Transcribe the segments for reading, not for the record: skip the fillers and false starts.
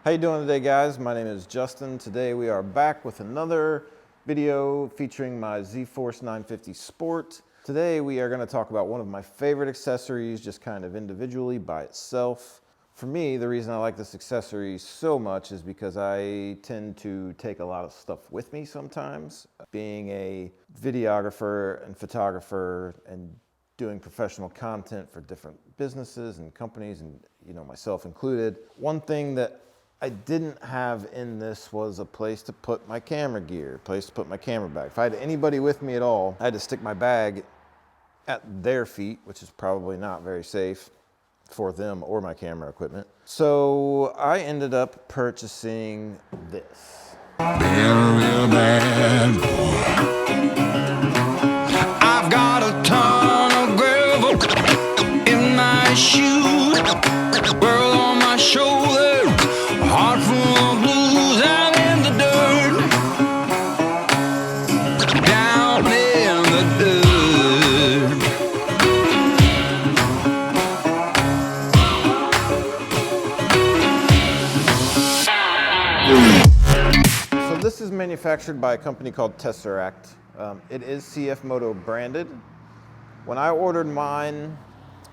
How you doing today, guys? My name is Justin. Today we are back with another video featuring my Z950 Sport. Today we are going to talk about one of my favorite accessories, just kind of individually by itself. For me, the reason I like this accessory so much is because I tend to take a lot of stuff with me sometimes. Being a videographer and photographer and doing professional content for different businesses and companies, and myself included, one thing that I didn't have in this was a place to put my camera gear, a place to put my camera bag. If I had anybody with me at all, I had to stick my bag at their feet, which is probably not very safe for them or my camera equipment. So I ended up purchasing this. Real bad boy. I've got a ton of gravel in my shoes, world on my shoulder, heart full of blues. I'm in the dirt, down in the dirt. This is manufactured by a company called Tesseract. It is CFMoto branded. When I ordered mine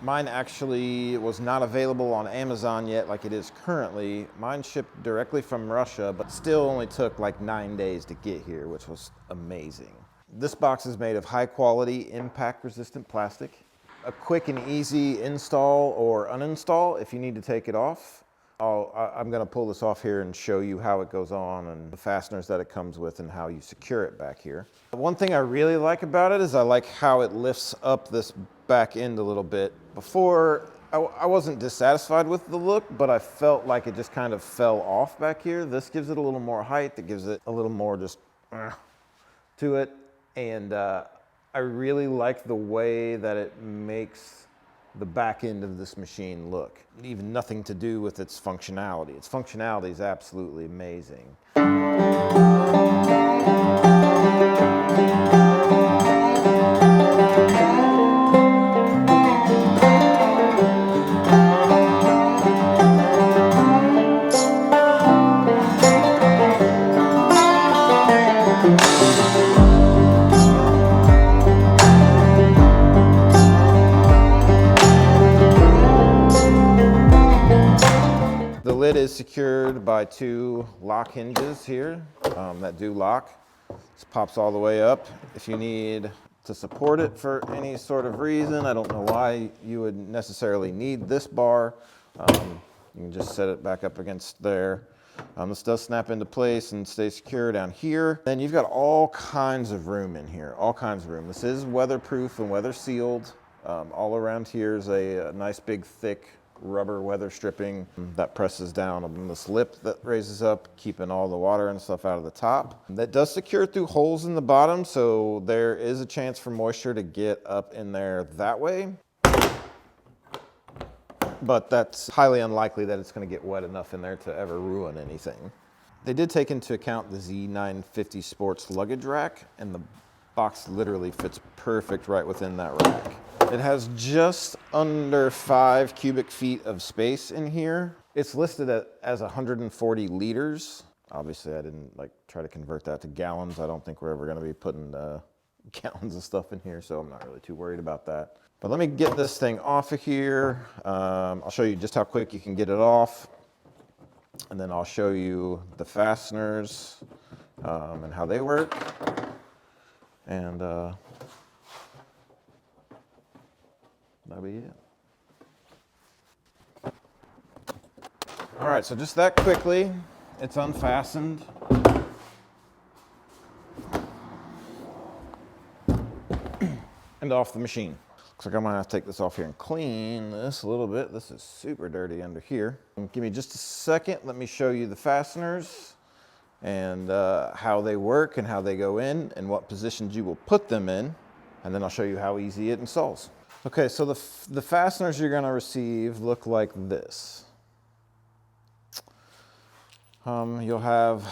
actually was not available on Amazon yet like it is currently. Mine shipped directly from Russia, but still only took like 9 days to get here, which was amazing. This box is made of high quality, impact resistant plastic. A quick and easy install or uninstall if you need to take it off. I'm going to pull this off here and show you how it goes on and the fasteners that it comes with and how you secure it back here. One thing I really like about it is I like how it lifts up this back end a little bit. Before, I wasn't dissatisfied with the look, but I felt like it just kind of fell off back here. This gives it a little more height. It gives it a little more just to it. And I really like the way that it makes the back end of this machine look. Even nothing to do with its functionality. Its functionality is absolutely amazing. The lid is secured by two lock hinges here that do lock. This pops all the way up. If you need to support it for any sort of reason, I don't know why you would necessarily need this bar. You can just set it back up against there. This does snap into place and stay secure down here. Then you've got all kinds of room in here, all kinds of room. This is weatherproof and weather sealed. All around here is a nice big thick rubber weather stripping that presses down on this lip that raises up, keeping all the water and stuff out of the top. That does secure through holes in the bottom, so there is a chance for moisture to get up in there that way. But that's highly unlikely that it's going to get wet enough in there to ever ruin anything. They did take into account the Z950 Sport's luggage rack, and the box literally fits perfect right within that rack. It has just under 5 cubic feet of space in here. It's listed as 140 liters. Obviously, I didn't try to convert that to gallons. I don't think we're ever going to be putting gallons of stuff in here, so I'm not really too worried about that. But let me get this thing off of here. I'll show you just how quick you can get it off. And then I'll show you the fasteners and how they work. And that'll be it. All right, so just that quickly, it's unfastened. And off the machine. Looks like I might have to take this off here and clean this a little bit. This is super dirty under here. Give me just a second. Let me show you the fasteners and how they work and how they go in and what positions you will put them in. And then I'll show you how easy it installs. Okay, so the fasteners you're gonna receive look like this. You'll have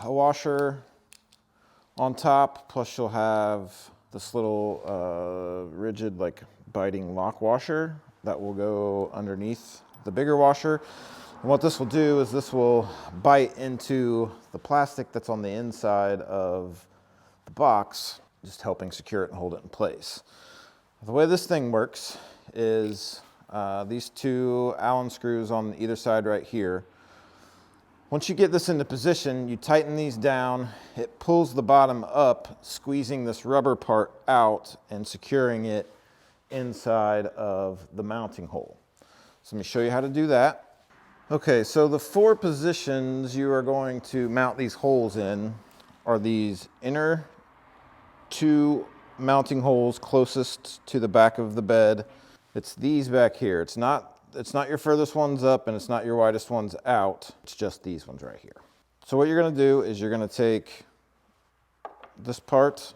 a washer on top, plus you'll have this little rigid biting lock washer that will go underneath the bigger washer. And what this will do is this will bite into the plastic that's on the inside of the box, just helping secure it and hold it in place. The way this thing works is these two Allen screws on either side right here. Once you get this into position, you tighten these down. It pulls the bottom up, squeezing this rubber part out and securing it inside of the mounting hole. So let me show you how to do that. Okay, so the 4 positions you are going to mount these holes in are these inner 2 mounting holes closest to the back of the bed. It's these back here. It's not your furthest ones up and it's not your widest ones out. It's just these ones right here. So what you're gonna do is you're gonna take this part,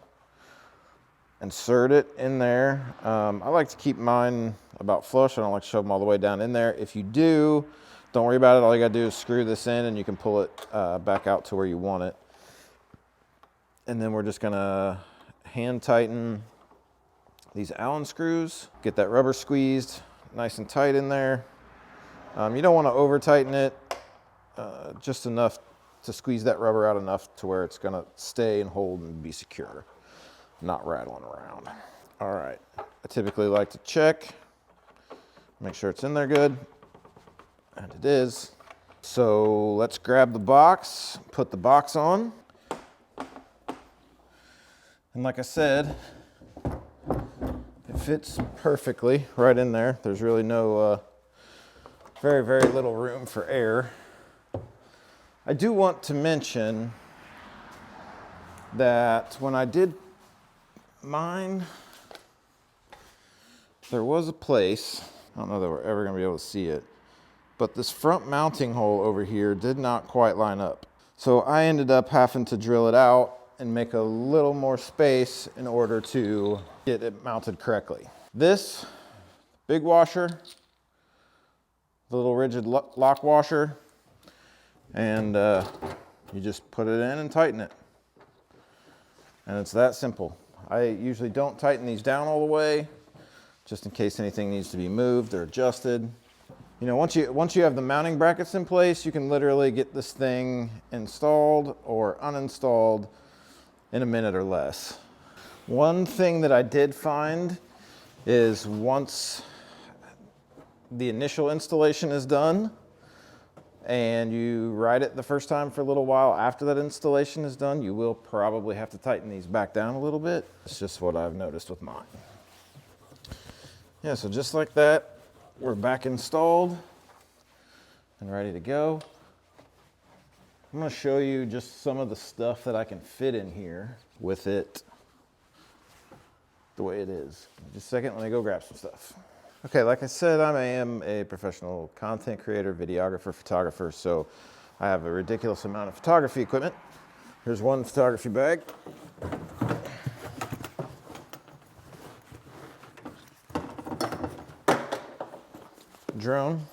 insert it in there. I like to keep mine about flush. I don't like to shove them all the way down in there. If you do, don't worry about it. All you gotta do is screw this in and you can pull it back out to where you want it. And then we're just gonna hand tighten these Allen screws. Get that rubber squeezed nice and tight in there. You don't wanna over tighten it, just enough to squeeze that rubber out enough to where it's gonna stay and hold and be secure, not rattling around. All right, I typically like to check, make sure it's in there good. And it is. So let's grab the box, put the box on. And like I said, it fits perfectly right in there. There's really no, very, very little room for error. I do want to mention that when I did mine, there was a place, I don't know that we're ever gonna be able to see it, but this front mounting hole over here did not quite line up. So I ended up having to drill it out and make a little more space in order to get it mounted correctly. This big washer, the little rigid lock washer, and you just put it in and tighten it. And it's that simple. I usually don't tighten these down all the way, just in case anything needs to be moved or adjusted. You know, once you have the mounting brackets in place, you can literally get this thing installed or uninstalled in a minute or less. One thing that I did find is once the initial installation is done and you ride it the first time for a little while after that installation is done, you will probably have to tighten these back down a little bit. It's just what I've noticed with mine. Yeah, so just like that, we're back installed and ready to go. I'm going to show you just some of the stuff that I can fit in here with it the way it is. Just a second, let me go grab some stuff. Okay, like I said, I am a professional content creator, videographer, photographer, so I have a ridiculous amount of photography equipment. Here's one photography bag. Drone.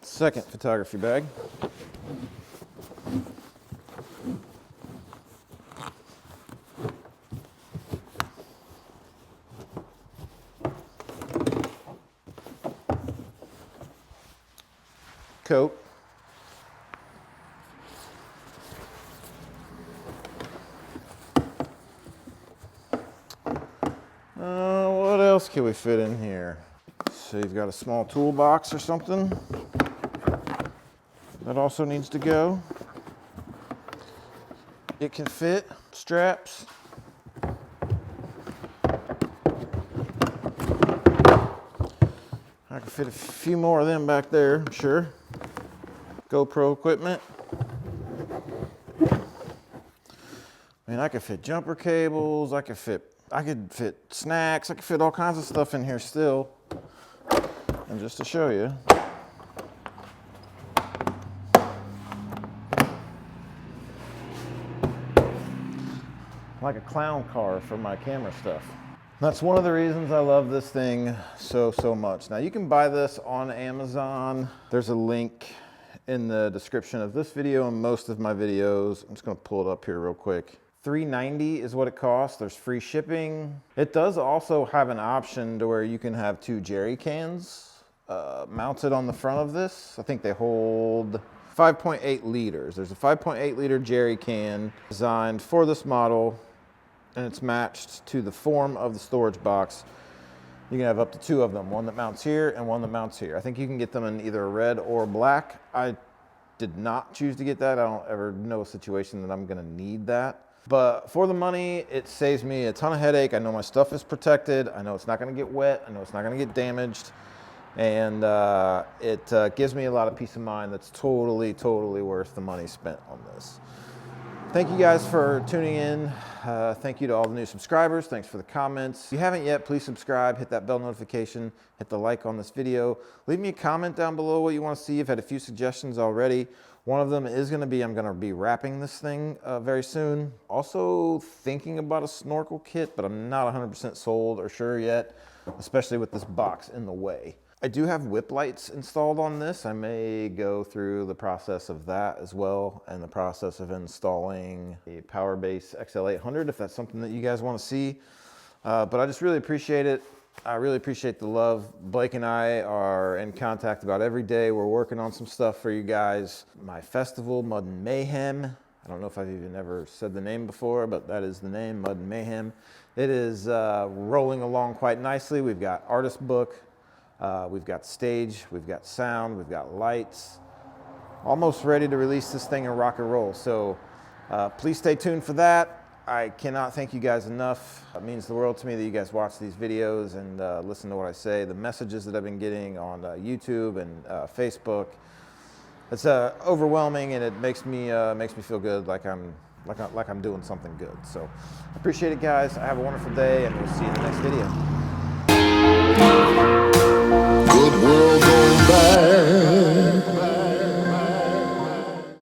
Second photography bag. Coat. What else can we fit in here? So you've got a small toolbox or something. That also needs to go. It can fit straps. I can fit a few more of them back there, I'm sure. GoPro equipment. I mean, I could fit jumper cables, I could fit snacks, I could fit all kinds of stuff in here still. And just to show you, like a clown car for my camera stuff. That's one of the reasons I love this thing so much. Now you can buy this on Amazon. There's a link in the description of this video and most of my videos. I'm just gonna pull it up here real quick. $390 is what it costs. There's free shipping. It does also have an option to where you can have 2 jerry cans mounted on the front of this. I think they hold 5.8 liters. There's a 5.8 liter jerry can designed for this model, and it's matched to the form of the storage box. You can have up to 2 of them, one that mounts here and one that mounts here. I think you can get them in either red or black. I did not choose to get that. I don't ever know a situation that I'm gonna need that. But for the money, it saves me a ton of headache. I know my stuff is protected. I know it's not gonna get wet. I know it's not gonna get damaged. And it gives me a lot of peace of mind that's totally, totally worth the money spent on this. Thank you guys for tuning in. Thank you to all the new subscribers. Thanks for the comments. If you haven't yet, please subscribe, hit that bell notification, hit the like on this video. Leave me a comment down below what you want to see. I've had a few suggestions already. One of them is going to be, I'm going to be wrapping this thing very soon. Also thinking about a snorkel kit, but I'm not 100% sold or sure yet, especially with this box in the way. I do have whip lights installed on this. I may go through the process of that as well, and the process of installing a Powerbase XL800 if that's something that you guys want to see. But I just really appreciate it. I really appreciate the love. Blake and I are in contact about every day. We're working on some stuff for you guys. My festival, Mud and Mayhem. I don't know if I've even ever said the name before, but that is the name, Mud and Mayhem. It is rolling along quite nicely. We've got artist book. We've got stage, we've got sound, we've got lights. Almost ready to release this thing and rock and roll. So please stay tuned for that. I cannot thank you guys enough. It means the world to me that you guys watch these videos and listen to what I say. The messages that I've been getting on YouTube and Facebook. It's overwhelming, and it makes me feel good, like I'm doing something good. So I appreciate it, guys. Have a wonderful day, and we'll see you in the next video.